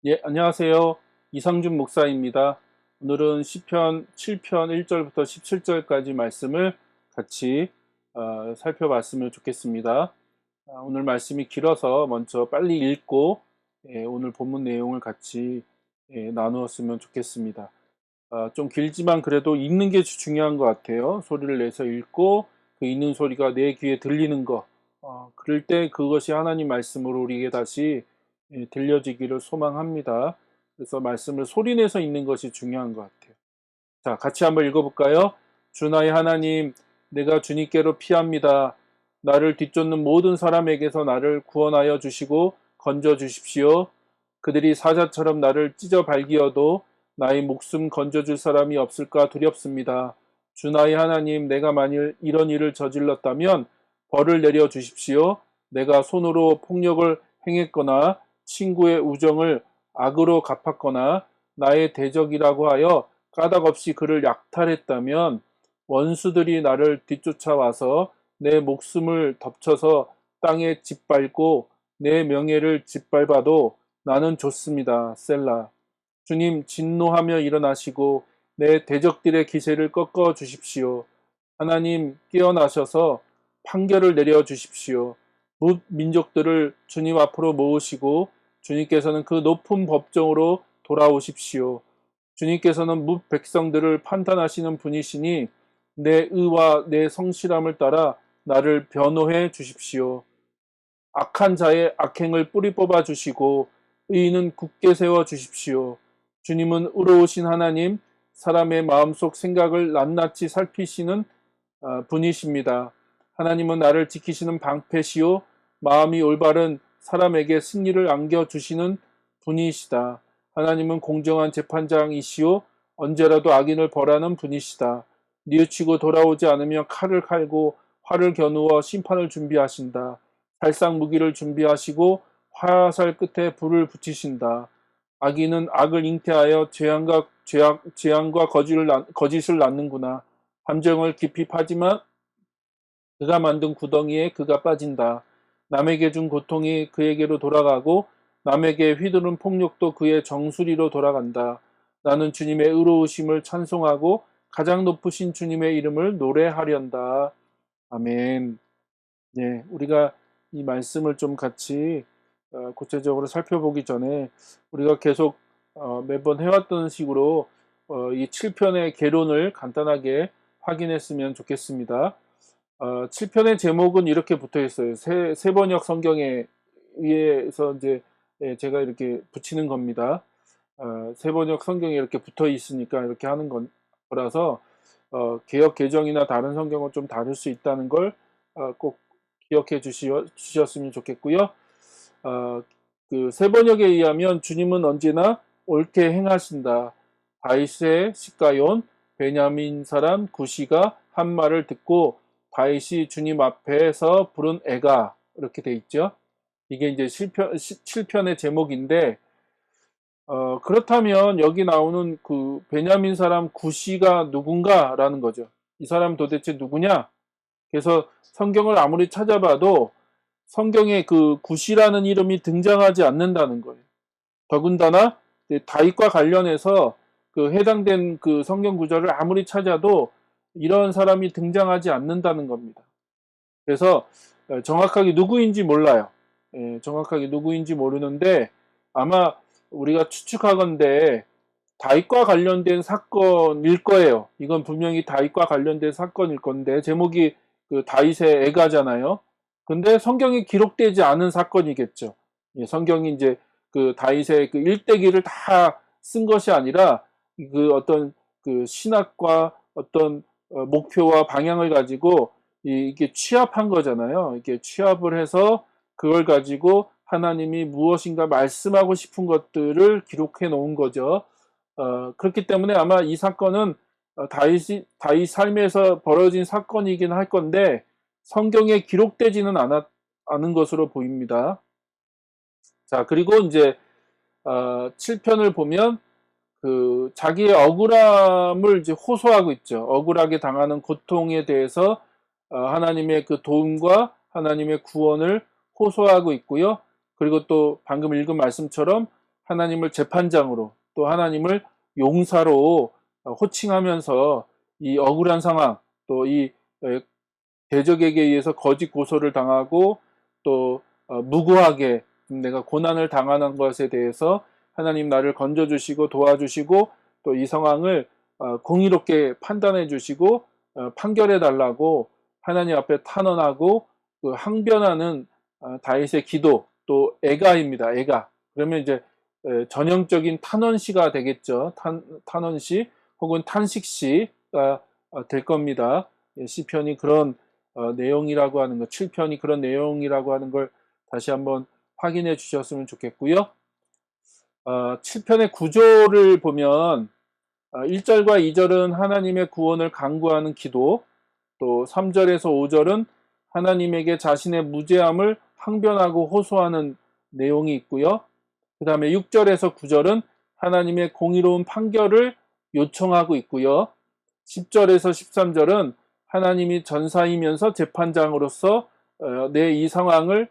예, 안녕하세요. 이상준 목사입니다. 오늘은 시편 7편 1절부터 17절까지 말씀을 같이 살펴봤으면 좋겠습니다. 오늘 말씀이 길어서 먼저 빨리 읽고 오늘 본문 내용을 같이 나누었으면 좋겠습니다. 좀 길지만 그래도 읽는 게 중요한 것 같아요. 소리를 내서 읽고 그 읽는 소리가 내 귀에 들리는 거. 그럴 때 그것이 하나님 말씀으로 우리에게 다시 들려지기를 소망합니다. 그래서 말씀을 소리내서 읽는 것이 중요한 것 같아요. 자, 같이 한번 읽어볼까요? 주 나의 하나님, 내가 주님께로 피합니다. 나를 뒤쫓는 모든 사람에게서 나를 구원하여 주시고 건져 주십시오. 그들이 사자처럼 나를 찢어 발기어도 나의 목숨 건져줄 사람이 없을까 두렵습니다. 주 나의 하나님, 내가 만일 이런 일을 저질렀다면 벌을 내려 주십시오. 내가 손으로 폭력을 행했거나 친구의 우정을 악으로 갚았거나 나의 대적이라고 하여 까닭없이 그를 약탈했다면 원수들이 나를 뒤쫓아와서 내 목숨을 덮쳐서 땅에 짓밟고 내 명예를 짓밟아도 나는 좋습니다. 셀라. 주님 진노하며 일어나시고 내 대적들의 기세를 꺾어 주십시오. 하나님 깨어나셔서 판결을 내려 주십시오. 뭇 민족들을 주님 앞으로 모으시고 주님께서는 그 높은 법정으로 돌아오십시오. 주님께서는 뭇 백성들을 판단하시는 분이시니 내 의와 내 성실함을 따라 나를 변호해 주십시오. 악한 자의 악행을 뿌리 뽑아 주시고 의인은 굳게 세워 주십시오. 주님은 의로우신 하나님, 사람의 마음속 생각을 낱낱이 살피시는 분이십니다. 하나님은 나를 지키시는 방패시요 마음이 올바른 사람에게 승리를 안겨주시는 분이시다. 하나님은 공정한 재판장이시요 언제라도 악인을 벌하는 분이시다. 뉘우치고 돌아오지 않으면 칼을 갈고 활을 겨누어 심판을 준비하신다. 살상 무기를 준비하시고 화살 끝에 불을 붙이신다. 악인은 악을 잉태하여 재앙과 거짓을 낳는구나. 함정을 깊이 파지만 그가 만든 구덩이에 그가 빠진다. 남에게 준 고통이 그에게로 돌아가고 남에게 휘두른 폭력도 그의 정수리로 돌아간다. 나는 주님의 의로우심을 찬송하고 가장 높으신 주님의 이름을 노래하련다. 아멘. 네, 우리가 이 말씀을 좀 같이 구체적으로 살펴보기 전에 우리가 계속 매번 해왔던 식으로 이 7편의 개론을 간단하게 확인했으면 좋겠습니다. 7편의 제목은 이렇게 붙어 있어요. 세 번역 성경에 의해서 이제 제가 이렇게 붙이는 겁니다. 세 번역 성경에 이렇게 붙어 있으니까 이렇게 하는 거라서 개역 개정이나 다른 성경은 좀 다를 수 있다는 걸 꼭 기억해 주셨으면 좋겠고요. 그 세 번역에 의하면 주님은 언제나 옳게 행하신다. 다윗의 시가온 베냐민 사람 구시가 한 말을 듣고 다윗이 주님 앞에서 부른 애가 이렇게 돼 있죠. 이게 이제 7편의 제목인데 그렇다면 여기 나오는 그 베냐민 사람 구시가 누군가라는 거죠. 이 사람 도대체 누구냐? 그래서 성경을 아무리 찾아봐도 성경에 그 구시라는 이름이 등장하지 않는다는 거예요. 더군다나 다윗과 관련해서 그 해당된 그 성경 구절을 아무리 찾아도 이런 사람이 등장하지 않는다는 겁니다. 그래서 정확하게 누구인지 몰라요. 정확하게 누구인지 모르는데 아마 우리가 추측하건대 다윗과 관련된 사건일 거예요. 이건 분명히 다윗과 관련된 사건일 건데 제목이 그 다윗의 애가잖아요. 근데 성경에 기록되지 않은 사건이겠죠. 성경이 이제 그 다윗의 그 일대기를 다 쓴 것이 아니라 그 어떤 그 신학과 어떤 목표와 방향을 가지고 이게 취합한 거잖아요. 이게 취합을 해서 그걸 가지고 하나님이 무엇인가 말씀하고 싶은 것들을 기록해 놓은 거죠. 그렇기 때문에 아마 이 사건은 다윗 삶에서 벌어진 사건이긴 할 건데 성경에 기록되지는 않은 것으로 보입니다. 자, 그리고 이제 7편을 보면 그 자기의 억울함을 이제 호소하고 있죠. 억울하게 당하는 고통에 대해서 하나님의 그 도움과 하나님의 구원을 호소하고 있고요. 그리고 또 방금 읽은 말씀처럼 하나님을 재판장으로 또 하나님을 용사로 호칭하면서 이 억울한 상황, 또 이 대적에게 의해서 거짓 고소를 당하고 또 무고하게 내가 고난을 당하는 것에 대해서 하나님 나를 건져주시고 도와주시고 또 이 상황을 공의롭게 판단해 주시고 판결해 달라고 하나님 앞에 탄원하고 그 항변하는 다윗의 기도, 또 애가입니다. 애가. 그러면 이제 전형적인 탄원시가 되겠죠. 탄원시 혹은 탄식시가 될 겁니다. 시편이 그런 내용이라고 하는 것, 7편이 그런 내용이라고 하는 걸 다시 한번 확인해 주셨으면 좋겠고요. 7편의 구조를 보면 1절과 2절은 하나님의 구원을 간구하는 기도, 또 3절에서 5절은 하나님에게 자신의 무죄함을 항변하고 호소하는 내용이 있고요. 그 다음에 6절에서 9절은 하나님의 공의로운 판결을 요청하고 있고요. 10절에서 13절은 하나님이 전사이면서 재판장으로서 내 이 상황을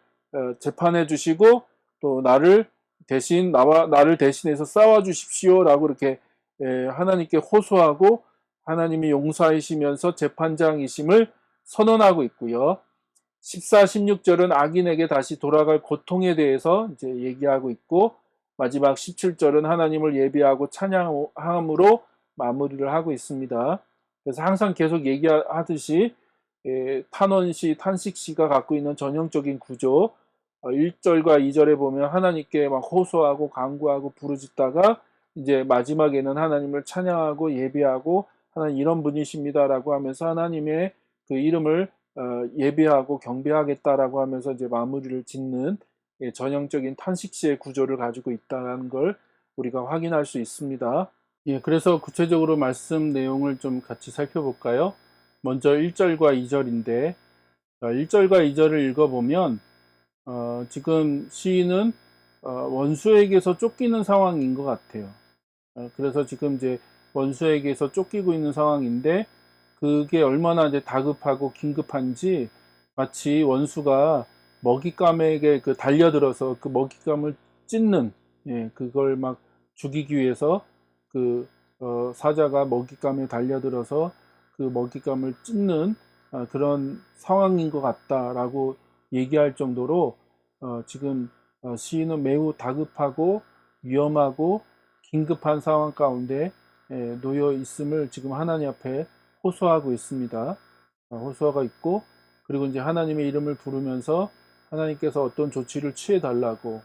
재판해 주시고 또 나를 대신해서 싸워 주십시오 라고 이렇게 하나님께 호소하고 하나님이 용사이시면서 재판장이심을 선언하고 있고요. 14, 16절은 악인에게 다시 돌아갈 고통에 대해서 이제 얘기하고 있고, 마지막 17절은 하나님을 예배하고 찬양함으로 마무리를 하고 있습니다. 그래서 항상 계속 얘기하듯이 탄원시, 탄식시가 갖고 있는 전형적인 구조, 1절과 2절에 보면 하나님께 막 호소하고 간구하고 부르짖다가 이제 마지막에는 하나님을 찬양하고 예배하고 하나님 이런 분이십니다라고 하면서 하나님의 그 이름을 예배하고 경배하겠다라고 하면서 이제 마무리를 짓는 전형적인 탄식시의 구조를 가지고 있다는 걸 우리가 확인할 수 있습니다. 예, 그래서 구체적으로 말씀 내용을 좀 같이 살펴볼까요? 먼저 1절과 2절인데 1절과 2절을 읽어보면 지금 시인은 원수에게서 쫓기는 상황인 것 같아요. 그래서 지금 이제 원수에게서 쫓기고 있는 상황인데 그게 얼마나 이제 다급하고 긴급한지 마치 원수가 먹잇감에게 그 달려들어서 그 먹잇감을 찢는 그걸 막 죽이기 위해서 그 사자가 먹잇감에 달려들어서 그 먹잇감을 찢는 그런 상황인 것 같다라고 얘기할 정도로 지금 시인은 매우 다급하고 위험하고 긴급한 상황 가운데 놓여 있음을 지금 하나님 앞에 호소하고 있습니다. 호소하고 있고, 그리고 이제 하나님의 이름을 부르면서 하나님께서 어떤 조치를 취해 달라고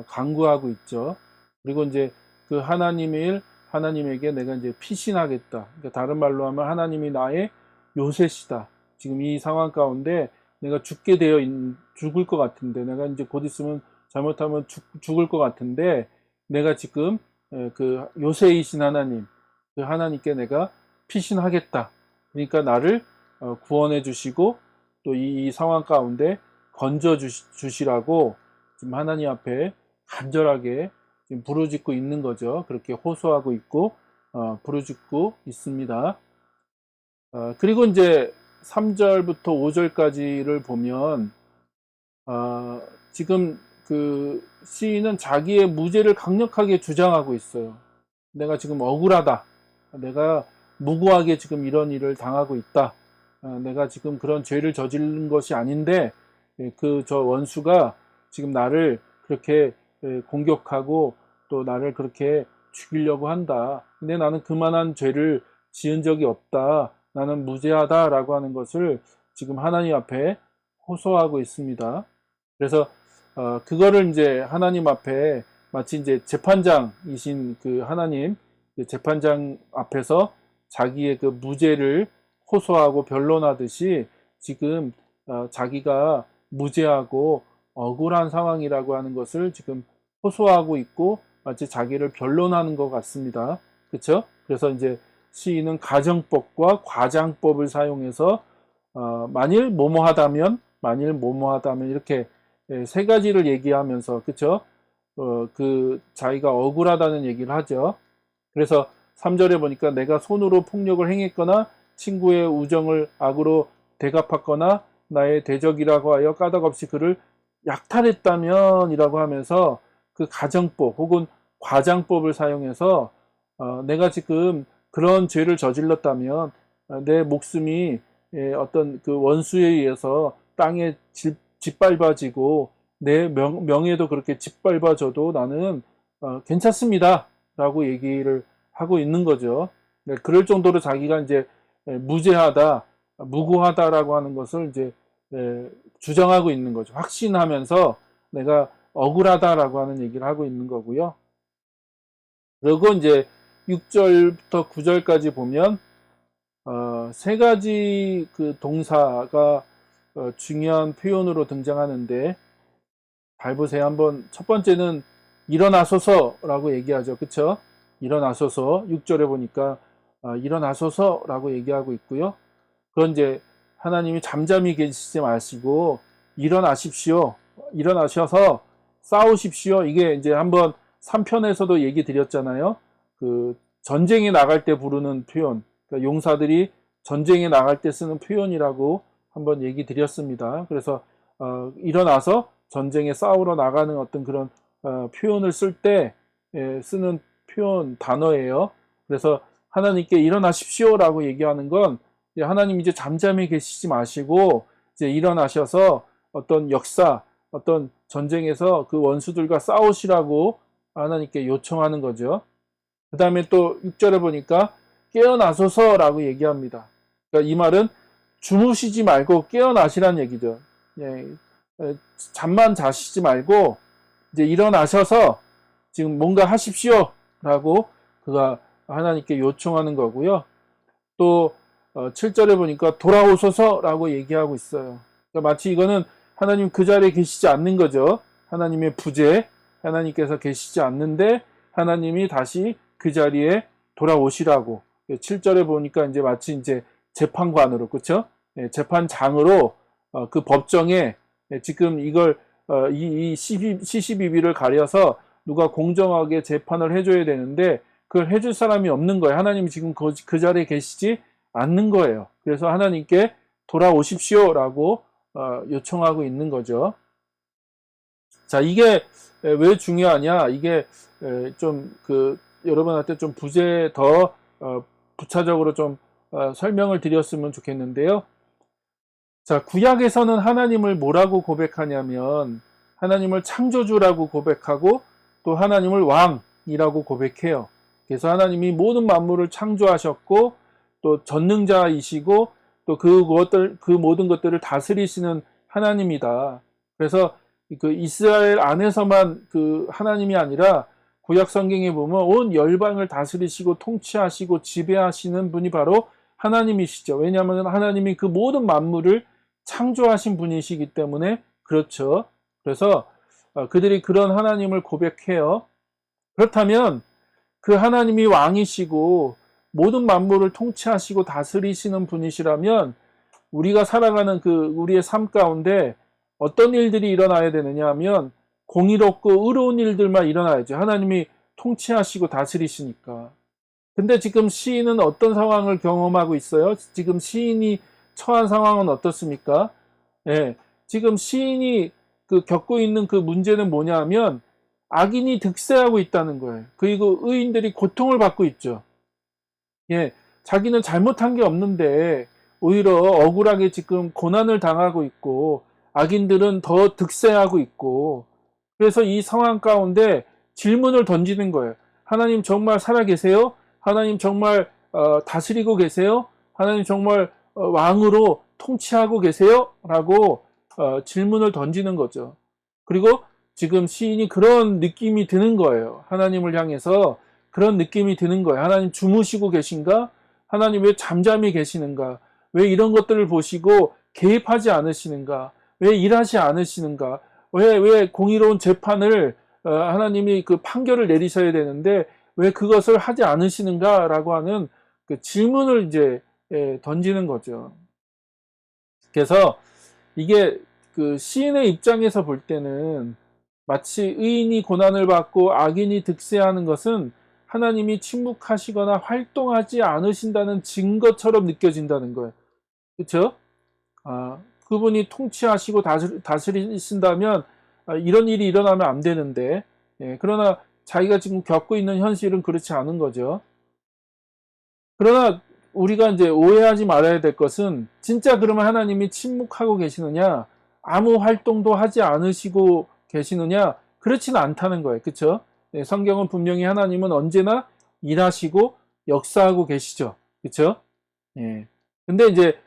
간구하고 있죠. 그리고 이제 그 하나님에게 내가 이제 피신하겠다. 그러니까 다른 말로 하면 하나님이 나의 요새시다. 지금 이 상황 가운데 내가 죽을 것 같은데, 내가 이제 곧 있으면 잘못하면 죽을 것 같은데, 내가 지금 그 요새이신 하나님, 그 하나님께 내가 피신하겠다. 그러니까 나를 구원해 주시고 또 이 상황 가운데 건져 주시라고 지금 하나님 앞에 간절하게 지금 부르짖고 있는 거죠. 그렇게 호소하고 있고 부르짖고 있습니다. 그리고 이제 3절부터 5절까지를 보면 지금 그 시인은 자기의 무죄를 강력하게 주장하고 있어요. 내가 지금 억울하다. 내가 무고하게 지금 이런 일을 당하고 있다. 내가 지금 그런 죄를 저지른 것이 아닌데 그 저 원수가 지금 나를 그렇게 공격하고 또 나를 그렇게 죽이려고 한다. 근데 나는 그만한 죄를 지은 적이 없다. 나는 무죄하다라고 하는 것을 지금 하나님 앞에 호소하고 있습니다. 그래서 그거를 이제 하나님 앞에 마치 이제 재판장이신 그 하나님, 그 재판장 앞에서 자기의 그 무죄를 호소하고 변론하듯이 지금 자기가 무죄하고 억울한 상황이라고 하는 것을 지금 호소하고 있고 마치 자기를 변론하는 것 같습니다. 그렇죠? 그래서 이제 시인은 가정법과 과장법을 사용해서 만일 뭐뭐하다면 이렇게 세 가지를 얘기하면서 그렇죠? 그 자기가 억울하다는 얘기를 하죠. 그래서 3절에 보니까 내가 손으로 폭력을 행했거나 친구의 우정을 악으로 대갚았거나 나의 대적이라고 하여 까닭없이 그를 약탈했다면 이라고 하면서 그 가정법 혹은 과장법을 사용해서 내가 지금 그런 죄를 저질렀다면 내 목숨이 어떤 그 원수에 의해서 땅에 짓밟아지고 내 명예도 그렇게 짓밟아져도 나는 괜찮습니다 라고 얘기를 하고 있는 거죠. 네, 그럴 정도로 자기가 이제 무죄하다, 무고하다라고 하는 것을 이제 주장하고 있는 거죠. 확신하면서 내가 억울하다라고 하는 얘기를 하고 있는 거고요. 그리고 이제 6절부터 9절까지 보면 세 가지 그 동사가 중요한 표현으로 등장하는데, 잘 보세요. 한번 첫 번째는 일어나소서라고 얘기하죠. 그쵸? 일어나소서. 6절에 보니까 일어나소서라고 얘기하고 있고요. 그건 이제 하나님이 잠잠히 계시지 마시고 일어나십시오. 일어나셔서 싸우십시오. 이게 이제 한번 3편에서도 얘기 드렸잖아요. 그 전쟁에 나갈 때 부르는 표현, 그러니까 용사들이 전쟁에 나갈 때 쓰는 표현이라고 한번 얘기 드렸습니다. 그래서 일어나서 전쟁에 싸우러 나가는 어떤 그런 표현을 쓸 때 쓰는 표현 단어예요. 그래서 하나님께 일어나십시오라고 얘기하는 건 하나님 이제 잠잠히 계시지 마시고 이제 일어나셔서 어떤 역사, 어떤 전쟁에서 그 원수들과 싸우시라고 하나님께 요청하는 거죠. 그 다음에 또 6절에 보니까 깨어나소서라고 얘기합니다. 그러니까 이 말은 주무시지 말고 깨어나시란 얘기죠. 잠만 자시지 말고 이제 일어나셔서 지금 뭔가 하십시오라고 그가 하나님께 요청하는 거고요. 또 7절에 보니까 돌아오소서라고 얘기하고 있어요. 그러니까 마치 이거는 하나님 그 자리에 계시지 않는 거죠. 하나님의 부재, 하나님께서 계시지 않는데 하나님이 다시 그 자리에 돌아오시라고. 7절에 보니까 이제 마치 이제 재판관으로, 그렇죠? 재판장으로 그 법정에 지금 이걸 이 시시비비를 가려서 누가 공정하게 재판을 해줘야 되는데 그걸 해줄 사람이 없는 거예요. 하나님이 지금 그 자리에 계시지 않는 거예요. 그래서 하나님께 돌아오십시오라고 요청하고 있는 거죠. 자, 이게 왜 중요하냐? 이게 좀 여러분한테 좀 더 부차적으로 좀 설명을 드렸으면 좋겠는데요. 자, 구약에서는 하나님을 뭐라고 고백하냐면 하나님을 창조주라고 고백하고 또 하나님을 왕이라고 고백해요. 그래서 하나님이 모든 만물을 창조하셨고 또 전능자이시고 또 그 모든 것들을 다스리시는 하나님이다. 그래서 그 이스라엘 안에서만 그 하나님이 아니라 구약 성경에 보면 온 열방을 다스리시고 통치하시고 지배하시는 분이 바로 하나님이시죠. 왜냐하면 하나님이 그 모든 만물을 창조하신 분이시기 때문에 그렇죠. 그래서 그들이 그런 하나님을 고백해요. 그렇다면 그 하나님이 왕이시고 모든 만물을 통치하시고 다스리시는 분이시라면 우리가 살아가는 우리의 삶 가운데 어떤 일들이 일어나야 되느냐 하면 공의롭고 의로운 일들만 일어나야죠. 하나님이 통치하시고 다스리시니까. 근데 지금 시인은 어떤 상황을 경험하고 있어요? 지금 시인이 처한 상황은 어떻습니까? 지금 시인이 겪고 있는 그 문제는 뭐냐 하면 악인이 득세하고 있다는 거예요. 그리고 의인들이 고통을 받고 있죠. 자기는 잘못한 게 없는데 오히려 억울하게 지금 고난을 당하고 있고 악인들은 더 득세하고 있고 그래서 이 상황 가운데 질문을 던지는 거예요. 하나님 정말 살아계세요? 하나님 정말 다스리고 계세요? 하나님 정말 왕으로 통치하고 계세요? 라고 질문을 던지는 거죠. 그리고 지금 시인이 그런 느낌이 드는 거예요. 하나님을 향해서 그런 느낌이 드는 거예요. 하나님 주무시고 계신가? 하나님 왜 잠잠히 계시는가? 왜 이런 것들을 보시고 개입하지 않으시는가? 왜 일하지 않으시는가? 왜 공의로운 재판을 하나님이 그 판결을 내리셔야 되는데 왜 그것을 하지 않으시는가라고 하는 그 질문을 이제 던지는 거죠. 그래서 이게 그 시인의 입장에서 볼 때는 마치 의인이 고난을 받고 악인이 득세하는 것은 하나님이 침묵하시거나 활동하지 않으신다는 증거처럼 느껴진다는 거예요. 그렇죠? 그분이 통치하시고 다스리신다면 이런 일이 일어나면 안 되는데, 그러나 자기가 지금 겪고 있는 현실은 그렇지 않은 거죠. 그러나 우리가 이제 오해하지 말아야 될 것은 진짜 그러면 하나님이 침묵하고 계시느냐, 아무 활동도 하지 않으시고 계시느냐, 그렇지는 않다는 거예요. 그렇죠? 네, 성경은 분명히 하나님은 언제나 일하시고 역사하고 계시죠. 그렇죠? 예. 근데 이제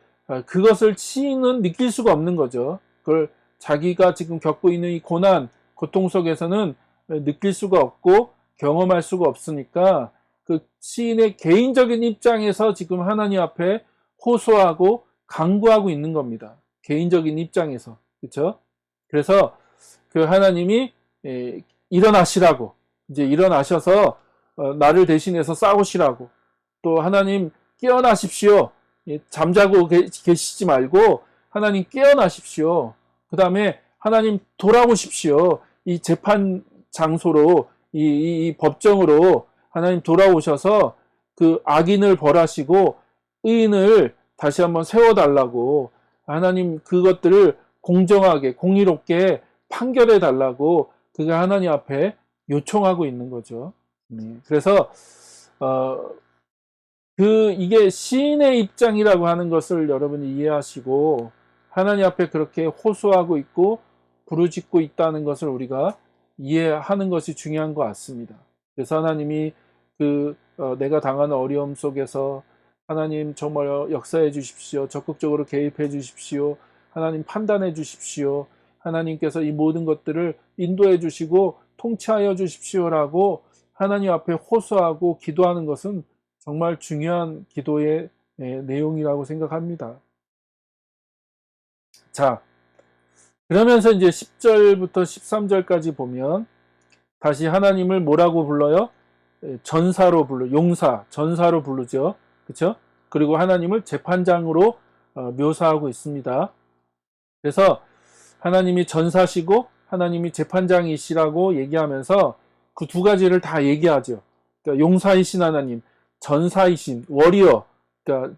그것을 시인은 느낄 수가 없는 거죠. 그걸 자기가 지금 겪고 있는 이 고난, 고통 속에서는 느낄 수가 없고 경험할 수가 없으니까 그 시인의 개인적인 입장에서 지금 하나님 앞에 호소하고 간구하고 있는 겁니다. 개인적인 입장에서. 그렇죠? 그래서 그 하나님이 일어나시라고, 이제 일어나셔서 나를 대신해서 싸우시라고, 또 하나님 깨어나십시오. 잠자고 계시지 말고 하나님 깨어나십시오. 그 다음에 하나님 돌아오십시오. 이 재판 장소로, 이 법정으로 하나님 돌아오셔서 그 악인을 벌하시고 의인을 다시 한번 세워달라고, 하나님 그것들을 공정하게 공의롭게 판결해 달라고 그가 하나님 앞에 요청하고 있는 거죠. 그래서 이게 시인의 입장이라고 하는 것을 여러분이 이해하시고 하나님 앞에 그렇게 호소하고 있고 부르짖고 있다는 것을 우리가 이해하는 것이 중요한 것 같습니다. 그래서 하나님이 내가 당하는 어려움 속에서 하나님 정말 역사해 주십시오. 적극적으로 개입해 주십시오. 하나님 판단해 주십시오. 하나님께서 이 모든 것들을 인도해 주시고 통치하여 주십시오라고 하나님 앞에 호소하고 기도하는 것은 정말 중요한 기도의 내용이라고 생각합니다. 자, 그러면서 이제 10절부터 13절까지 보면 다시 하나님을 뭐라고 불러요? 전사로 용사, 전사로 부르죠. 그렇죠? 그리고 하나님을 재판장으로 묘사하고 있습니다. 그래서 하나님이 전사시고 하나님이 재판장이시라고 얘기하면서 그 두 가지를 다 얘기하죠. 그러니까 용사이신 하나님, 전사이신, 워리어, 그러니까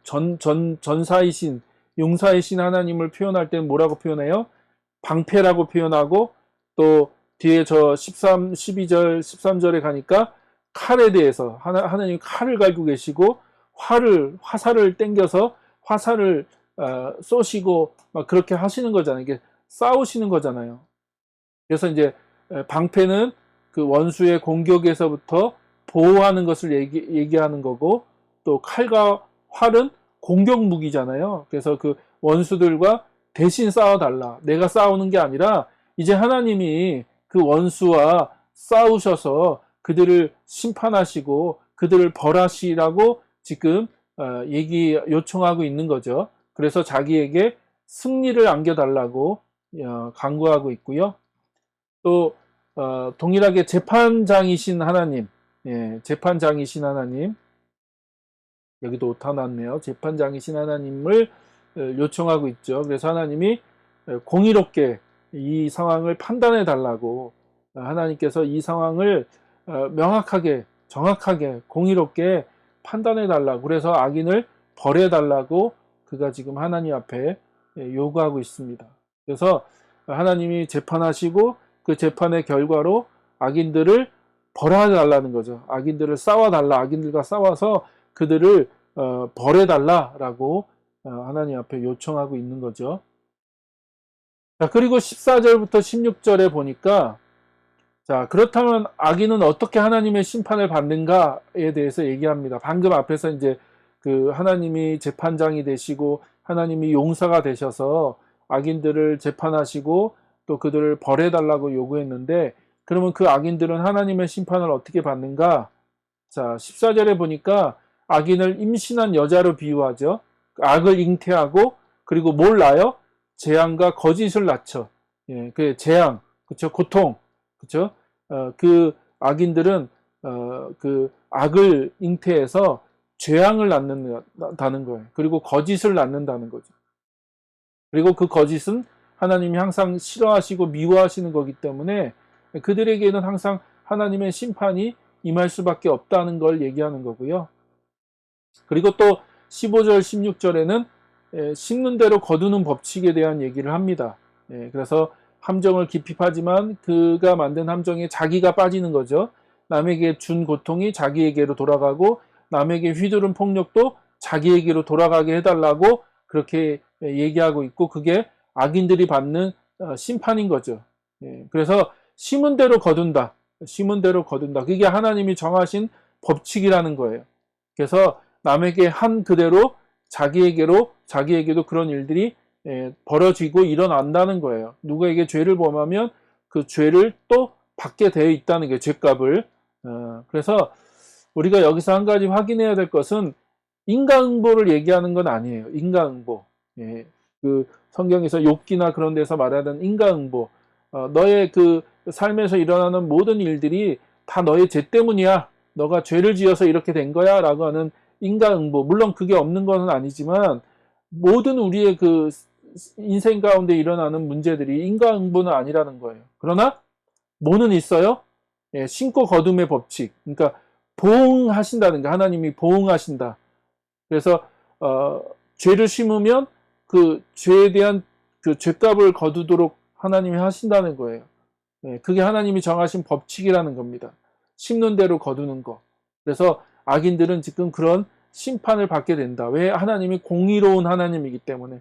전사이신, 용사이신 하나님을 표현할 때는 뭐라고 표현해요? 방패라고 표현하고, 또 뒤에 저 12절, 13절에 가니까 칼에 대해서 하나님 칼을 갈고 계시고 화살을 땡겨서 화살을 쏘시고 막 그렇게 하시는 거잖아요. 이게 싸우시는 거잖아요. 그래서 이제 방패는 그 원수의 공격에서부터 보호하는 것을 얘기하는 거고, 또 칼과 활은 공격 무기잖아요. 그래서 그 원수들과 대신 싸워달라. 내가 싸우는 게 아니라 이제 하나님이 그 원수와 싸우셔서 그들을 심판하시고 그들을 벌하시라고 지금 요청하고 있는 거죠. 그래서 자기에게 승리를 안겨달라고 간구하고 있고요. 또 동일하게 재판장이신 하나님, 재판장이신 하나님, 여기도 오타 났네요. 재판장이신 하나님을 요청하고 있죠. 그래서 하나님이 공의롭게 이 상황을 판단해 달라고, 하나님께서 이 상황을 명확하게, 정확하게, 공의롭게 판단해 달라고, 그래서 악인을 벌해 달라고 그가 지금 하나님 앞에 요구하고 있습니다. 그래서 하나님이 재판하시고 그 재판의 결과로 악인들을 벌해 달라는 거죠. 악인들을 싸워달라, 악인들과 싸워서 그들을 벌해 달라라고 하나님 앞에 요청하고 있는 거죠. 자, 그리고 14절부터 16절에 보니까, 자, 그렇다면 악인은 어떻게 하나님의 심판을 받는가에 대해서 얘기합니다. 방금 앞에서 이제 그 하나님이 재판장이 되시고 하나님이 용사가 되셔서 악인들을 재판하시고 또 그들을 벌해달라고 요구했는데, 그러면 그 악인들은 하나님의 심판을 어떻게 받는가? 자, 14절에 보니까 악인을 임신한 여자로 비유하죠. 악을 잉태하고, 그리고 뭘 낳아요? 재앙과 거짓을 낳죠. 예, 그 재앙, 그쵸? 고통, 그쵸? 그 악인들은 그 악을 잉태해서 죄앙을 낳는다는 거예요. 그리고 거짓을 낳는다는 거죠. 그리고 그 거짓은 하나님이 항상 싫어하시고 미워하시는 거기 때문에 그들에게는 항상 하나님의 심판이 임할 수밖에 없다는 걸 얘기하는 거고요. 그리고 또 15절, 16절에는 심는 대로 거두는 법칙에 대한 얘기를 합니다. 그래서 함정을 깊이 파지만 그가 만든 함정에 자기가 빠지는 거죠. 남에게 준 고통이 자기에게로 돌아가고 남에게 휘두른 폭력도 자기에게로 돌아가게 해달라고 그렇게 얘기하고 있고 그게 악인들이 받는 심판인 거죠. 그래서 심은 대로 거둔다. 심은 대로 거둔다. 그게 하나님이 정하신 법칙이라는 거예요. 그래서 남에게 한 그대로 자기에게도 그런 일들이 벌어지고 일어난다는 거예요. 누구에게 죄를 범하면 그 죄를 또 받게 되어 있다는 게 죄값을. 그래서 우리가 여기서 한 가지 확인해야 될 것은 인과응보를 얘기하는 건 아니에요. 인과응보. 그 성경에서 욥기나 그런 데서 말하는 인과응보. 너의 그 삶에서 일어나는 모든 일들이 다 너의 죄 때문이야. 너가 죄를 지어서 이렇게 된 거야. 라고 하는 인과응보. 물론 그게 없는 건 아니지만 모든 우리의 그 인생 가운데 일어나는 문제들이 인과응보는 아니라는 거예요. 그러나 뭐는 있어요? 신고 거둠의 법칙. 그러니까 보응하신다는 게 하나님이 보응하신다. 그래서 죄를 심으면 그 죄에 대한 그 죄값을 거두도록 하나님이 하신다는 거예요. 그게 하나님이 정하신 법칙이라는 겁니다. 심는 대로 거두는 거. 그래서 악인들은 지금 그런 심판을 받게 된다. 왜? 하나님이 공의로운 하나님이기 때문에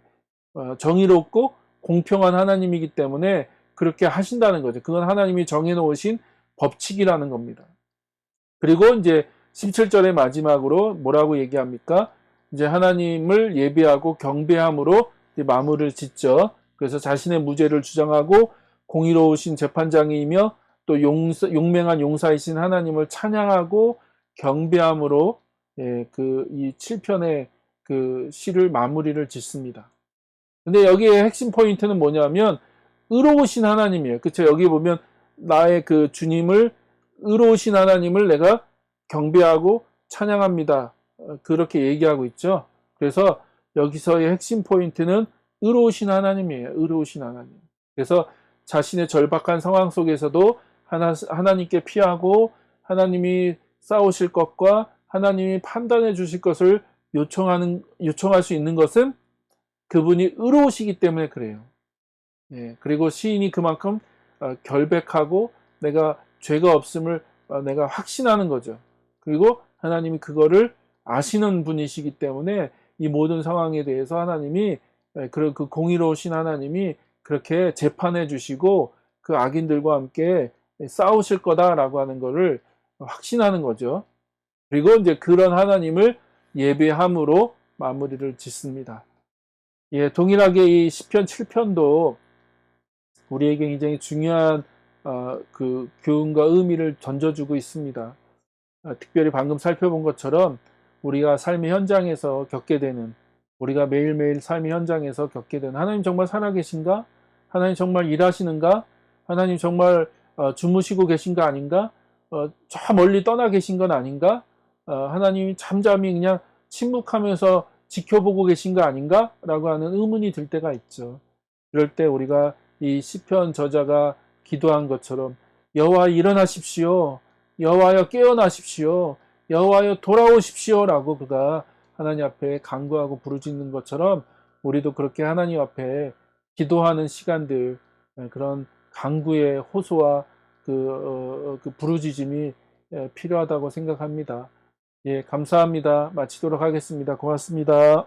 정의롭고 공평한 하나님이기 때문에 그렇게 하신다는 거죠. 그건 하나님이 정해놓으신 법칙이라는 겁니다. 그리고 이제 17절의 마지막으로 뭐라고 얘기합니까? 이제 하나님을 예배하고 경배함으로 마무리를 짓죠. 그래서 자신의 무죄를 주장하고 공의로우신 재판장이며 또 용맹한 용사이신 하나님을 찬양하고 경배함으로 이 7편의 그 시를 마무리를 짓습니다. 근데 여기에 핵심 포인트는 뭐냐면 의로우신 하나님이에요. 그쵸? 여기 보면 나의 그 주님을 의로우신 하나님을 내가 경배하고 찬양합니다. 그렇게 얘기하고 있죠. 그래서 여기서의 핵심 포인트는 의로우신 하나님이에요. 의로우신 하나님. 그래서 자신의 절박한 상황 속에서도 하나님께 피하고 하나님이 싸우실 것과 하나님이 판단해 주실 것을 요청할 수 있는 것은 그분이 의로우시기 때문에 그래요. 그리고 시인이 그만큼 결백하고 내가 죄가 없음을 내가 확신하는 거죠. 그리고 하나님이 그거를 아시는 분이시기 때문에 이 모든 상황에 대해서 하나님이 그 공의로우신 하나님이 그렇게 재판해 주시고 그 악인들과 함께 싸우실 거다라고 하는 것을 확신하는 거죠. 그리고 이제 그런 하나님을 예배함으로 마무리를 짓습니다. 동일하게 이 시편 7편도 우리에게 굉장히 중요한 그 교훈과 의미를 던져주고 있습니다. 특별히 방금 살펴본 것처럼 우리가 삶의 현장에서 겪게 되는 우리가 매일매일 삶의 현장에서 겪게 되는 하나님 정말 살아계신가? 하나님 정말 일하시는가? 하나님 정말 주무시고 계신 거 아닌가? 저 멀리 떠나 계신 건 아닌가? 하나님이 잠잠히 그냥 침묵하면서 지켜보고 계신 거 아닌가? 라고 하는 의문이 들 때가 있죠. 그럴 때 우리가 이 시편 저자가 기도한 것처럼 여호와 일어나십시오. 여호와여 깨어나십시오. 여호와여 돌아오십시오. 라고 그가 하나님 앞에 간구하고 부르짖는 것처럼 우리도 그렇게 하나님 앞에 기도하는 시간들 그런 간구의 호소와 그 부르짖음이 필요하다고 생각합니다. 감사합니다. 마치도록 하겠습니다. 고맙습니다.